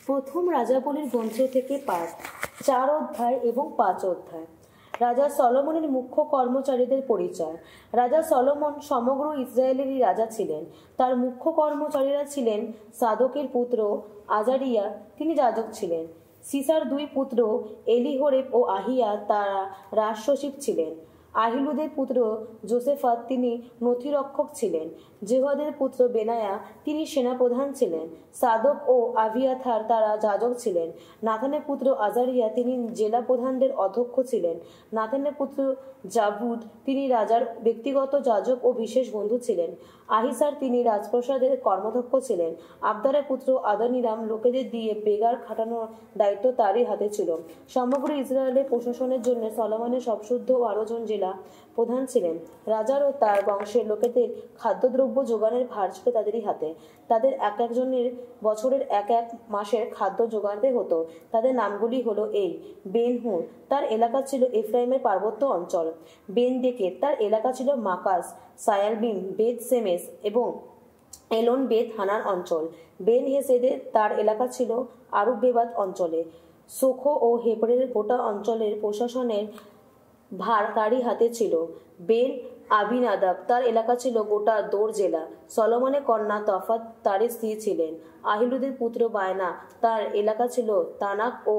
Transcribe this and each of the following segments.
প্রথম রাজাবলীর গ্রন্থ থেকে পাঠ, 4 অধ্যায় এবং 5 অধ্যায়। রাজা সলোমনের মুখ্য কর্মচারীদের পরিচয়। রাজা সলোমন সমগ্র ইসরায়েলেরই রাজা ছিলেন। তার মুখ্য কর্মচারীরা ছিলেন সাদোকের পুত্র আজারিয়া, তিনি যাজক ছিলেন। সিসার 2 পুত্র এলিহোরেপ ও আহিয়া তারা রাজসচিব ছিলেন। আহিলুদের পুত্র জোসেফাত, তিনি নথিরক্ষক ছিলেন। জেহদের পুত্র বেনায়া, তিনি সেনাপ্রধান ছিলেন। সাদক ও আভিয়াথার, তারা যাজক ছিলেন। নাথানের পুত্র আজারিয়া, তিনি জেলা প্রধানদের অধ্যক্ষ ছিলেন। নাথানের পুত্র জাবুদ, তিনি রাজার ব্যক্তিগত যাজক ও বিশেষ বন্ধু ছিলেন। আহিসার, তিনি রাজপ্রাসাদের কর্মধ্যক্ষ ছিলেন। আবদারের পুত্র আদনিরাম, লোকেদের দিয়ে বেগার খাটানোর দায়িত্ব তারই হাতে ছিল। সমগ্র ইসরায়েলের প্রশাসনের জন্য সলোমনের সবশুদ্ধ 12 জন জেলা প্রধান ছিলেন। রাজার ও তার বংশের লোকেদের খাদ্যদ্রব্য যোগানের ভার ছিল তাদেরই হাতে। তাদের এক একজনের বছরের এক এক মাসের খাদ্য জোগাতে হতো। তাদের নামগুলি হলো এই: বেন হুর, তার এলাকা ছিল এফরাইমের পার্বত্য অঞ্চল। বেন ডেকের, তার এলাকা ছিল মাকাস, সায়ালবিম, বেত সেমেস এবং এলন বেত হানান অঞ্চল। বেন হেসেদের, তার এলাকা ছিল আরব বেবাত অঞ্চলে। সোখো ও হেবরের গোটা অঞ্চলের প্রশাসনের ভার তারই হাতে ছিল। বেন আবিনাদাব, তার এলাকা ছিল গোটা দোর জেলা। সলোমনের কন্যা তফাত তারই স্ত্রী ছিলেন। আহিলুদের পুত্র বায়না, তার এলাকা ছিল তানাক ও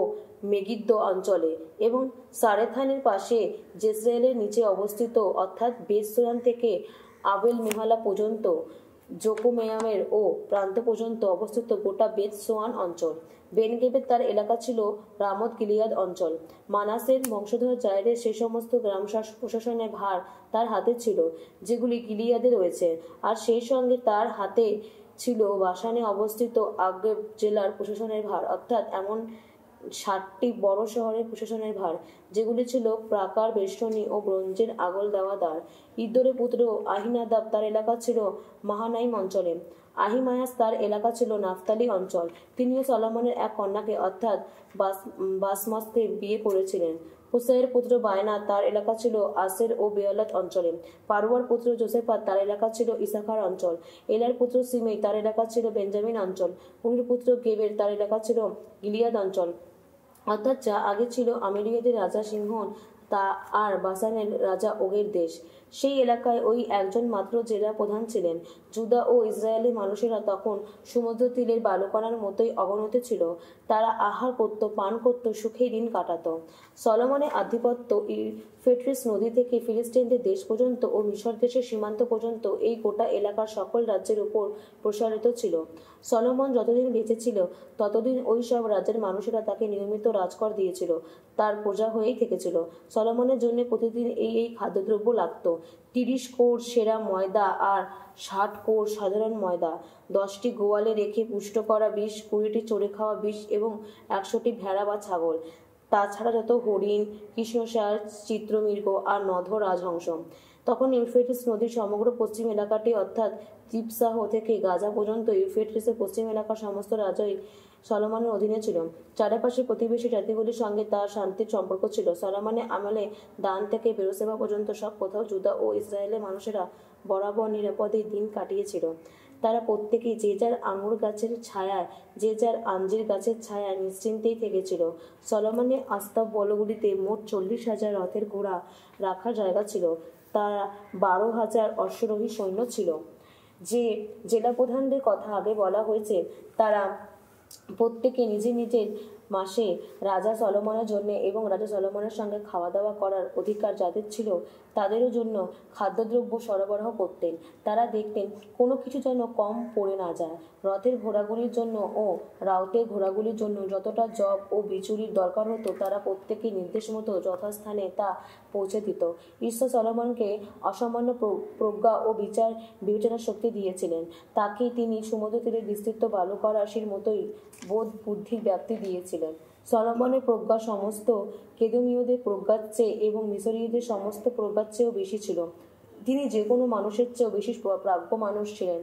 মেগিদ্দো অঞ্চলে এবং সারেথানের পাশে জেসরায়েলের নিচে অবস্থিত, অর্থাৎ বেতসোয়ান থেকে আবেল মেহালা পর্যন্ত, জোকোমেয়ামের ও প্রান্ত পর্যন্ত অবস্থিত গোটা বেতসোয়ান অঞ্চল। বেনগেবের, তার এলাকা ছিল রামত গিলিয়াদ অঞ্চল। মানাসের বংশধর জায়রের সে সমস্ত গ্রাম প্রশাসনের ভার তার হাতে ছিল যেগুলি গিলিয়াদে রয়েছে, আর সেই সঙ্গে তার হাতে ছিল বাসানে অবস্থিত আগেব জেলার প্রশাসনের ভার, অর্থাৎ এমন 60টি বড় শহরের প্রশাসনের ভার, যেগুলি ছিল প্রাকার, বেষ্টনী ও ব্রোঞ্জের আগল দেওয়া দ্বার। ইদ্দোরের পুত্র আহিনাদাব, তার এলাকা ছিল মাহানাইম অঞ্চলে। আহিমায়াস, তার এলাকা ছিল নাফতালি অঞ্চল। তিনিও সলোমনের এক কন্যাকে, অর্থাৎ বাসমসকে বিয়ে করেছিলেন। হুসাইয়ের পুত্র বায়না, তার এলাকা ছিল আসের ও বেয়ালাত অঞ্চলে। পারুয়ার পুত্র জোসেফাত, তার এলাকা ছিল ইসাখার অঞ্চল। এলার পুত্র সিমেই, তার এলাকা ছিল বেঞ্জামিন অঞ্চল। উনির পুত্র গেবের, তার এলাকা ছিল গিলিয়াদ অঞ্চল, অর্থাৎ যা আগে ছিল আমেরিয়াদের রাজা সিংহন তা আর বাসানের রাজা ওগের দেশ। সেই এলাকায় ওই একজন মাত্র জেলা প্রধান ছিলেন। জুদা ও ইসরায়েলের মানুষেরা তখন সমুদ্র তীরের বালুকণার মতোই অবনতি ছিল। তারা আহার করত, পান করত, সুখেই দিন কাটাত। সলোমনের আধিপত্য ইউফ্রেটিস নদী থেকে ফিলিস্তিনদের দেশ পর্যন্ত ও মিশর দেশের সীমান্ত পর্যন্ত এই গোটা এলাকার সকল রাজ্যের উপর প্রসারিত ছিল। সলোমন যতদিন বেঁচে ছিল ততদিন ওই সব রাজ্যের মানুষেরা তাকে নিয়মিত রাজকর দিয়েছিল, তার প্রজা হয়েই থেকেছিল। সলোমনের জন্য প্রতিদিন এই খাদ্যদ্রব্য লাগত: 30 কোর সেরা ময়দা আর 60 কোর সাধারণ ময়দা, 10টি গোয়ালে রেখে পুষ্ট করা 20, 20টি চড়ে খাওয়া 20 এবং 100টি ভেড়া বা ছাগল। তাছাড়া যত হরিণ, কৃষ্ণসার, চিত্রমৃগ আর নধ রাজহংস। তখন ইউফ্রেটিস নদীর সমগ্র পশ্চিম এলাকাটি, অর্থাৎ তিপসাহ থেকে গাজা পর্যন্ত ইউফ্রেটিসের পশ্চিম এলাকার সমস্ত রাজ্যই সলোমনের অধীনে ছিল। চারপাশের প্রতিবেশী জাতিগুলির সঙ্গে তার শান্তির সম্পর্ক ছিল। সলোমনের আমলে দান থেকে বেরোসেবা পর্যন্ত সব কোথাও জুদা ও ইসরায়েলের মানুষেরা বরাবর নিরাপদে দিন কাটিয়েছিল। তারা প্রত্যেকেই যে যার আঙুর গাছের ছায়ায়, যে যার আঞ্জির গাছের ছায়ায় নিশ্চিন্তেই থেকেছিল। সলোমনের আস্তাবলগুলিতে মোট 40,000 রথের ঘোড়া রাখার জায়গা ছিল। তারা 12,000 অশ্বারোহী সৈন্য ছিল। যে জেলা প্রধানদের কথা আগে বলা হয়েছে, তারা প্রত্যেকে নিজের নিজের মাসে রাজা সলোমনের জন্য এবং রাজা সলোমনের সঙ্গে খাওয়া দাওয়া করার অধিকার যাদের ছিল তাদেরও জন্য খাদ্যদ্রব্য সরবরাহ করতেন। তারা দেখতেন কোনো কিছু যেন কম পড়ে না যায়। রথের ঘোড়াগুলির জন্য ও রাউতের ঘোড়াগুলির জন্য যতটা জব ও বিচুরির দরকার হতো, তারা প্রত্যেকেই নির্দেশ মতো যথাস্থানে তা পৌঁছে দিত। ঈশ্বর সলোমনকে অসামান্য প্রজ্ঞা ও বিবেচনা শক্তি দিয়েছিলেন। তাকে তিনি সমুদ্র তীরের বিস্তৃত বালুকা রাশির মতোই বোধ বুদ্ধির ব্যাপ্তি দিয়েছিলেন। সলোমনের প্রজ্ঞা সমস্ত কেদমীয়দের প্রজ্ঞার চেয়ে এবং মিশরীয়দের সমস্ত প্রজ্ঞার চেয়েও বেশি ছিল। তিনি যে কোনো মানুষের চেয়েও বেশি প্রাজ্ঞ মানুষ ছিলেন।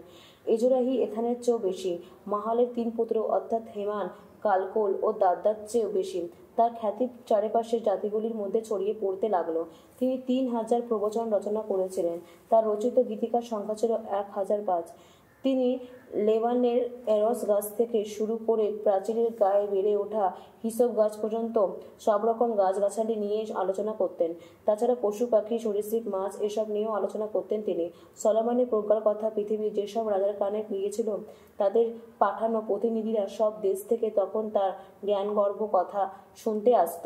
এজরাহি এথানের চেয়েও বেশি, মাহালের 3 পুত্র অর্থাৎ হেমান, কালকোল ও দাদ্দার চেয়েও বেশি। তার খ্যাতি চারিপাশের জাতিগুলির মধ্যে ছড়িয়ে পড়তে লাগলো। তিনি 3000 প্রবচন রচনা করেছিলেন। তার রচিত গীতিকার সংখ্যা ছিল 1005। তিনি লেবানের এরস গাছ থেকে শুরু করে প্রাচীরের গায়ে বেড়ে ওঠা হিসব গাছ পর্যন্ত সব রকম গাছগাছালি নিয়ে আলোচনা করতেন। তাছাড়া পশু পাখি, সরীসৃপ, মাছ এসব নিয়েও আলোচনা করতেন তিনি। সলোমনের প্রজ্ঞার কথা পৃথিবীর যেসব রাজার কানে গিয়েছিল, তাদের পাঠানো প্রতিনিধিরা সব দেশ থেকে তখন তার জ্ঞানগর্ভ কথা শুনতে আসত।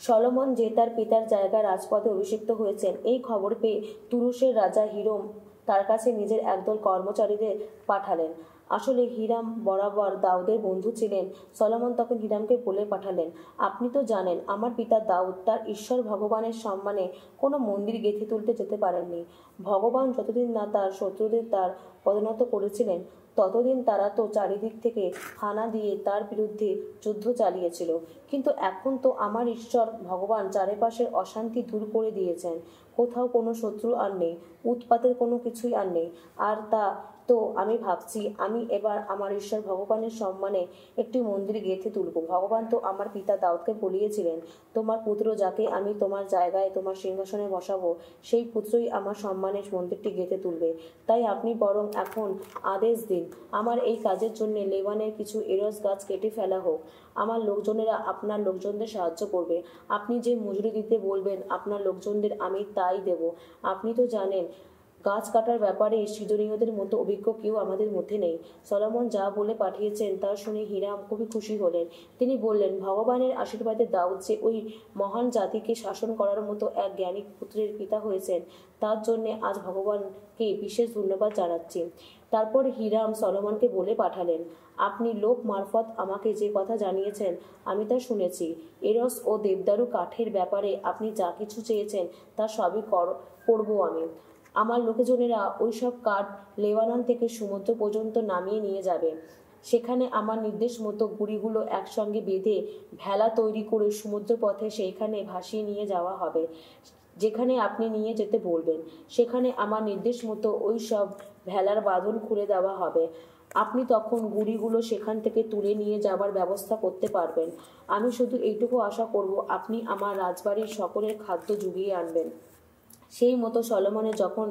সলোমন যে তার পিতার জায়গায় রাজপদে অভিষিক্ত হয়েছেন, এই খবর পেয়ে তুরস্কের রাজা হিরম তার কাছে নিজের একদল কর্মচারীদের পাঠালেন। আসলে হিরাম বরাবর দাউদের বন্ধু ছিলেন। সলোমন তখন হিরামকে বলে পাঠালেন, আপনি তো জানেন আমার পিতা দাউদ তার ঈশ্বর ভগবানের সম্মানে কোনো মন্দির গেঁথে তুলতে যেতে পারেননি। ভগবান যতদিন না তার শত্রুদের তার পদোন্নত করেছিলেন, ততদিন তারা তো চারিদিক থেকে হানা দিয়ে তার বিরুদ্ধে যুদ্ধ চালিয়েছিল। কিন্তু এখন তো আমার ঈশ্বর ভগবান চারিপাশের অশান্তি দূর করে দিয়েছেন। কোথাও কোনো শত্রু আর নেই, উৎপাতের কোনো কিছুই আর নেই। আর তা তো আমি ভাবছি আমি এবার আমার ঈশ্বর ভগবানের সম্মানে একটি মন্দির গেঁথে তুলব। ভগবান তো আমার পিতা দাউদকে বলিয়েছিলেন, তোমার পুত্র যাকে আমি তোমার জায়গায় তোমার সিংহাসনে বসাবো, সেই পুত্রই আমার সম্মানের মন্দিরটি গেঁথে তুলবে। তাই আপনি বরং এখন আদেশ দিন, আমার এই কাজের জন্য লেবানের কিছু এরস গাছ কেটে ফেলা হোক। আমার লোকজনেরা আপনার লোকজনদের সাহায্য করবে। আপনি যে মজুরি দিতে বলবেন আপনার লোকজনদের, আমি তাই দেব। আপনি তো জানেন গাছ কাটার ব্যাপারে সিদনীয়দের মতো অভিজ্ঞ কেউ আমাদের মধ্যে নেই। সলোমন যা বলে পাঠিয়েছেন তা শুনে হিরাম খুবই খুশি হলেন। তিনি বললেন, ভগবানের আশীর্বাদে দাউদ যে ওই মহান জাতিকে শাসন করার মতো এক জ্ঞানী পুত্রের পিতা হয়েছেন, তার জন্যে আজ ভগবানকে বিশেষ ধন্যবাদ জানাচ্ছি। তারপর হিরাম সলোমনকে বলে পাঠালেন, আপনি লোক মারফত আমাকে যে কথা জানিয়েছেন আমি তা শুনেছি। এরস ও দেবদারু কাঠের ব্যাপারে আপনি যা কিছু চেয়েছেন তা সবই করব আমি। আমার লোকজনেরা ওই সব কাঠ লেবানন থেকে সমুদ্র পর্যন্ত নামিয়ে নিয়ে যাবে। সেখানে আমার নির্দেশ মতো গুড়িগুলো একসঙ্গে বেঁধে ভেলা তৈরি করে সমুদ্র পথে সেইখানে ভাসিয়ে নিয়ে যাওয়া হবে। যেখানে আপনি নিয়ে যেতে বলবেন, সেখানে আমার নির্দেশ মতো ওই সব ভেলার বাঁধন খুলে দেওয়া হবে। আপনি তখন গুড়িগুলো সেখান থেকে তুলে নিয়ে যাবার ব্যবস্থা করতে পারবেন। আমি শুধু এইটুকু আশা করব, আপনি আমার রাজবাড়ির সকলের খাদ্য জুগিয়ে আনবেন। সেই মতো সলোমনের যখন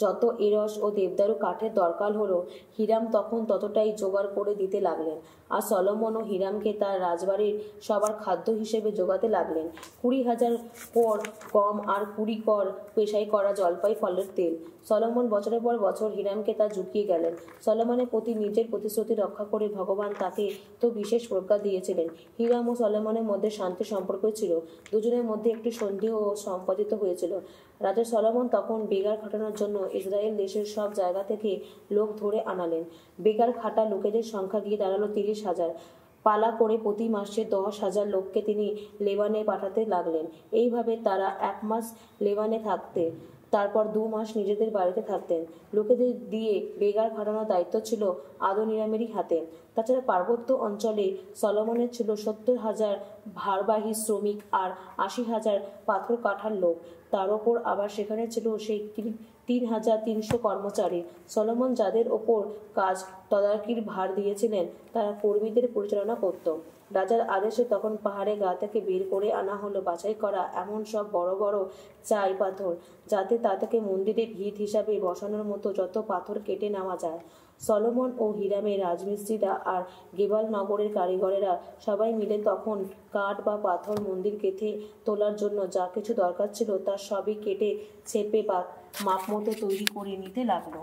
যত এরস ও দেবদারু কাঠের দরকার হলো, হিরাম তখন ততটাই জোগাড় করে দিতে লাগলেন। আর সলোমন ও হিরামকে তার রাজবাড়ির সবার খাদ্য হিসেবে যোগাতে লাগলেন 20,000 কর গম আর 20 কর পেশাই করা জলপাই ফলের তেল। সলোমন বছরের পর বছর হিরামকে তা জুগিয়ে গেলেন। সলোমনের প্রতি নিজের প্রতিশ্রুতি রক্ষা করে ভগবান তাকে তো বিশেষ প্রজ্ঞা দিয়েছিলেন। হিরাম ও সলোমনের মধ্যে শান্তি সম্পর্ক ছিল। দুজনের মধ্যে একটি সন্ধিও সম্পাদিত হয়েছিল। রাজা সলোমন তখন বেগার খাটানোর জন্য ইসরায়েল দেশের সব জায়গা থেকে লোক ধরে আনালেন। বেগার খাটা লোকেদের সংখ্যা গিয়ে দাঁড়ালো 30,000। পালা করে প্রতি মাসে 10,000 লোককে তিনি লেবানে পাঠাতে লাগলেন। এইভাবে তারা 1 মাস লেবানে থাকতে, তারপর 2 মাস নিজেদের বাড়িতে থাকতেন। লোকেদের দিয়ে বেগার খাটানোর দায়িত্ব ছিল আদোনিরামেরই হাতে। তাছাড়া পার্বত্য অঞ্চলে সলোমনের ছিল 70,000 ভারবাহী শ্রমিক আর 80,000 পাথর কাটার লোক। তার ওপর আবার সেখানে ছিল সেই 3,300 কর্মচারী। সলোমন যাদের ওপর কাজ তদারকির ভার দিয়েছিলেন, তারা কর্মীদের পরিচালনা করত। রাজার আদেশে তখন পাহাড়ে গা থেকে বের করে আনা হলো বাছাই করা এমন সব বড় বড় চাই পাথর, যাতে তা থেকে মন্দিরে ভিত হিসাবে বসানোর মতো যত পাথর কেটে নেওয়া যায়। সলোমন ও হিরামের রাজমিস্ত্রিরা আর গেবাল নগরের কারিগরেরা সবাই মিলে তখন কাঠ বা পাথর মন্দির গেঁথে তোলার জন্য যা কিছু দরকার ছিল তার সবই কেটে ছেপে বা মাপ মতো তৈরি করে নিতে লাগলো।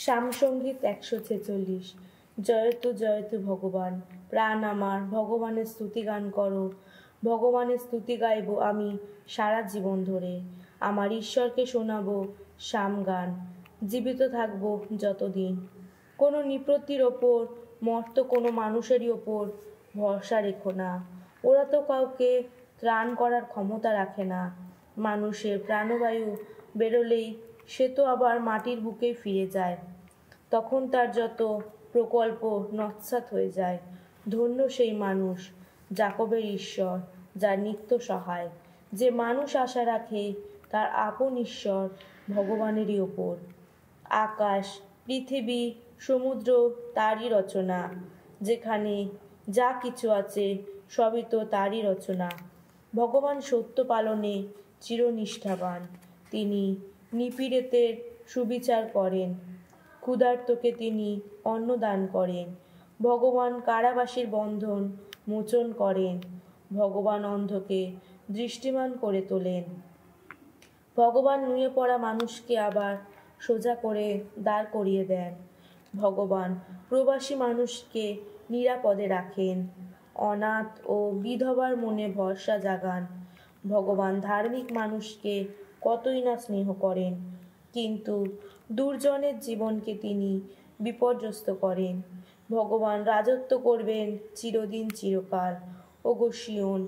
শ্যামসঙ্গীত 146। জয়তু জয়তু ভগবান, প্রাণ আমার ভগবানের স্তুতি গান করো। ভগবানের স্তুতি গাইব আমি সারা জীবন ধরে। আমার ঈশ্বরকে শোনাবো শ্যাম গান, জীবিত থাকবো যতদিন। কোনো নৃপতির ওপর, মর্ত কোনো মানুষেরই ওপর ভরসা রেখো না। ওরা তো কাউকে ত্রাণ করার ক্ষমতা রাখে না। মানুষের প্রাণবায়ু বেরোলেই সে তো আবার মাটির বুকে ফিরে যায়। তখন তার যত প্রকল্প নস্যাৎ হয়ে যায়। ধন্য সেই মানুষ, যাকবের ঈশ্বর, যার নিত্য সহায়। যে মানুষ আশা রাখে তার আপন ঈশ্বর ভগবানেরই ওপর। আকাশ, পৃথিবী, সমুদ্র তারই রচনা। যেখানে যা কিছু আছে সবই তো তারই রচনা। ভগবান সত্য পালনে চিরনিষ্ঠাবান। তিনি নিপীড়িতের সুবিচার করেন, ক্ষুধার্তকে তিনি অন্ন দান করেন। ভগবান কারাবাসীর বন্ধন মোচন করেন। ভগবান অন্ধকে দৃষ্টিমান করে তোলেন। ভগবান নুয়ে পড়া মানুষকে আবার সোজা করে দাঁড় করিয়ে দেন। ভগবান প্রবাসী মানুষকে নিরাপদে রাখেন। অনাথ ও বিধবার মনে ভরসা জাগান। ভগবান ধার্মিক মানুষকে কতই না স্নেহ করেন, কিন্তু দুর্জনের জীবনকে তিনি বিপর্যস্ত করেন। ভগবান রাজত্ব করবেন চিরদিন চিরকাল। ওগো সিয়ন,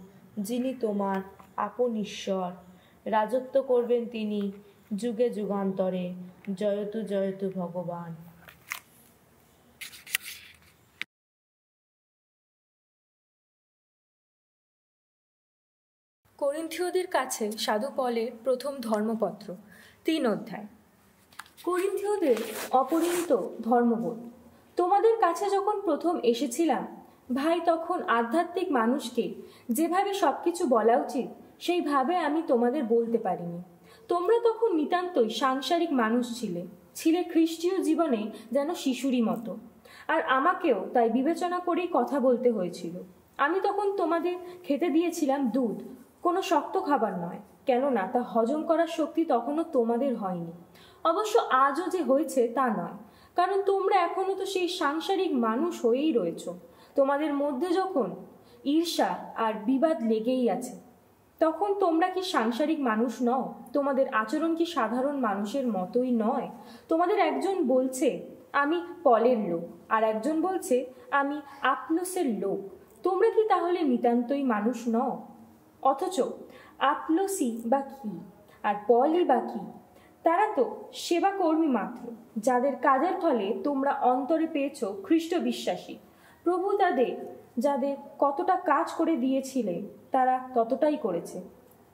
যিনি তোমার আপন ঈশ্বর, রাজত্ব করবেন তিনি যুগে যুগান্তরে। জয়তু জয়তু ভগবান। করিন্থীয়দের কাছে সাধু পলের প্রথম ধর্মপত্র, 3 অধ্যায়। করিন্থীয়দের অপরিণত ধর্মবোধ। তোমাদের কাছে যখন প্রথম এসেছিলাম ভাই, তখন আধ্যাত্মিক মানুষকে যেভাবে সবকিছু বলা উচিত সেইভাবে আমি তোমাদের বলতে পারিনি। তোমরা তখন নিতান্তই সাংসারিক মানুষ ছিলে খ্রিস্টীয় জীবনে যেন শিশুরই মতো। আর আমাকেও তাই বিবেচনা করেই কথা বলতে হয়েছিল। আমি তখন তোমাদের খেতে দিয়েছিলাম দুধ, কোনো শক্ত খাবার নয়, কেননা তা হজম করার শক্তি তখনও তোমাদের হয়নি। অবশ্য আজও যে হয়েছে তা নয়, কারণ তোমরা এখনো তো সেই সাংসারিক মানুষ হয়েই রয়েছ। তোমাদের মধ্যে যখন ঈর্ষা আর বিবাদ লেগেই আছে, তখন তোমরা কি সাংসারিক মানুষ নও? তোমাদের আচরণ কি সাধারণ মানুষের মতোই নয়? তোমাদের একজন বলছে আমি পলের লোক, আর একজন বলছে আমি আপলোসের লোক। তোমরা কি তাহলে নিতান্তই মানুষ নও? অথচ আপলোসি বা কি আর পলই বা কি? তারা তো সেবা কর্মী মাত্র, যাদের কাজের ফলে তোমরা অন্তরে পেয়েছ খ্রিস্ট বিশ্বাসী। প্রভু যাদের কতটা কাজ করে দিয়েছিলে তারা ততটাই করেছে।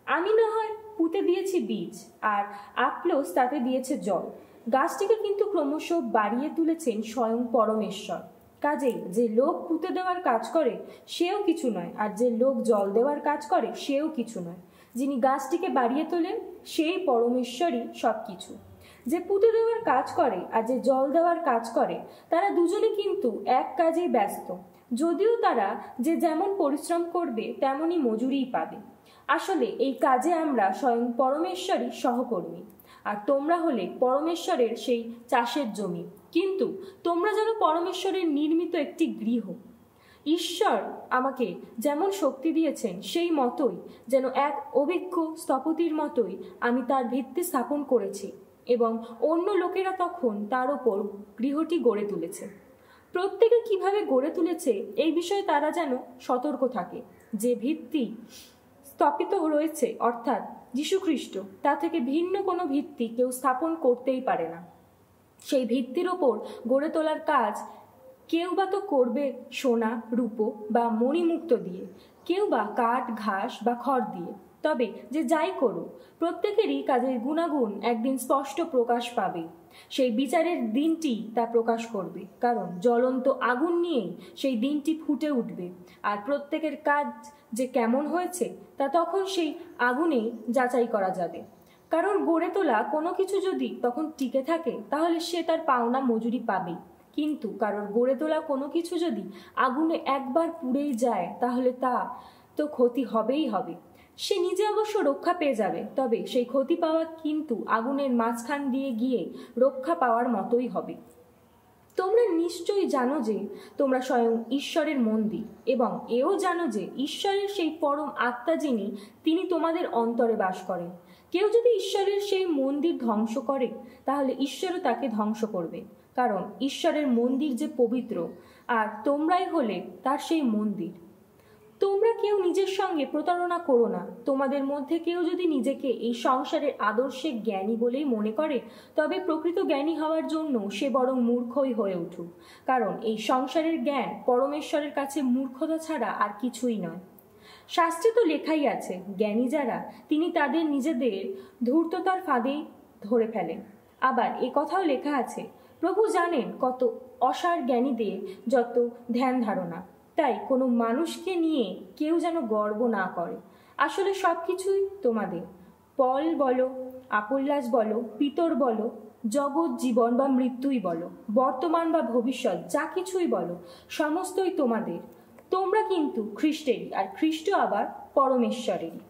আমি না হয় পুঁতে দিয়েছি বীজ, আর আপলোস তাতে দিয়েছে জল। গাছটিকে কিন্তু ক্রমশ বাড়িয়ে তুলেছেন স্বয়ং পরমেশ্বর। কাজেই যে লোক পুঁতে দেওয়ার কাজ করে সেও কিছু নয়, আর যে লোক জল দেওয়ার কাজ করে সেও কিছু নয়। যিনি গাছটিকে বাড়িয়ে তোলেন সেই পরমেশ্বরই সব কিছু। যে পুঁতে দেওয়ার কাজ করে আর যে জল দেওয়ার কাজ করে তারা দুজনে কিন্তু এক কাজেই ব্যস্ত, যদিও তারা যে যেমন পরিশ্রম করবে তেমনই মজুরিই পাবে। আসলে এই কাজে আমরা স্বয়ং পরমেশ্বরই সহকর্মী, আর তোমরা হলে পরমেশ্বরের সেই চাষের জমি। কিন্তু তোমরা যেন পরমেশ্বরের নির্মিত একটি গৃহ। ঈশ্বর আমাকে যেমন শক্তি দিয়েছেন সেই মতোই যেন এক অভিজ্ঞ স্থপতির মতোই আমি তার ভিত্তি স্থাপন করেছি, এবং অন্য লোকেরা তখন তার ওপর গৃহটি গড়ে তুলেছে। প্রত্যেকে কিভাবে গড়ে তুলেছে এই বিষয়ে তারা যেন সতর্ক থাকে। যে ভিত্তি স্থাপিত রয়েছে, অর্থাৎ যীশুখ্রিস্ট, তা থেকে ভিন্ন কোনো ভিত্তি কেউ স্থাপন করতেই পারে না। সেই ভিত্তির ওপর গড়ে তোলার কাজ কেউ বা তো করবে সোনা, রূপো বা মণিমুক্ত দিয়ে, কেউ বা কাঠ, ঘাস বা খড় দিয়ে। তবে যে যাই করুক, প্রত্যেকেরই কাজের গুণাগুণ একদিন স্পষ্ট প্রকাশ পাবে। সেই বিচারের দিনটি তা প্রকাশ করবে, কারণ জ্বলন্ত আগুন নিয়েই সেই দিনটি ফুটে উঠবে। আর প্রত্যেকের কাজ যে কেমন হয়েছে তা তখন সেই আগুনেই যাচাই করা যাবে। কারণ গড়ে তোলা কোনো কিছু যদি তখন টিকে থাকে তাহলে সে তার পাওনা মজুরি পাবে, কিন্তু কারোর গড়ে তোলা কোনো কিছু যদি আগুনে একবার পুড়েই যায় তাহলে তা তো ক্ষতি হবেই হবে। সে নিজে অবশ্য রক্ষা পেয়ে যাবে, তবে সেই ক্ষতি পাওয়া কিন্তু আগুনের মাঝখান দিয়ে গিয়ে রক্ষা পাওয়ার মতোই হবে। তোমরা নিশ্চয়ই জানো যে তোমরা স্বয়ং ঈশ্বরের মন্দির, এবং এও জানো যে ঈশ্বরের সেই পরম আত্মা যিনি, তিনি তোমাদের অন্তরে বাস করেন। কেউ যদি ঈশ্বরের সেই মন্দির ধ্বংস করে তাহলে ঈশ্বরও তাকে ধ্বংস করবে, কারণ ঈশ্বরের মন্দির যে পবিত্র, আর তোমরাই হলে তার সেই মন্দির। তোমরা কেউ নিজের সঙ্গে প্রতারণা করো না। তোমাদের মধ্যে কেউ যদি নিজেকে এই সংসারের আদর্শে জ্ঞানী বলেই মনে করে, তবে প্রকৃত জ্ঞানী হওয়ার জন্য সে বরং মূর্খই হয়ে উঠুক, কারণ এই সংসারের জ্ঞান পরমেশ্বরের কাছে মূর্খতা ছাড়া আর কিছুই নয়। শাস্ত্রে তো লেখাই আছে, জ্ঞানী যারা তিনি তাদের নিজেদের ধূর্ততার ফাঁদেই ধরে ফেলেন। আবার এ কথাও লেখা আছে, প্রভু জানেন কত অসার জ্ঞানীদের যত ধ্যান ধারণা। তাই কোনো মানুষকে নিয়ে কেউ যেন গর্ব না করে। আসলে সব কিছুই তোমাদের। পল বলো, আপোল্লাস বলো, পিতর বলো, জগৎ, জীবন বা মৃত্যুই বলো, বর্তমান বা ভবিষ্যৎ, যা কিছুই বলো, সমস্তই তোমাদের। তোমরা কিন্তু খ্রিস্টেরই, আর খ্রিস্ট আবার পরমেশ্বরেরই।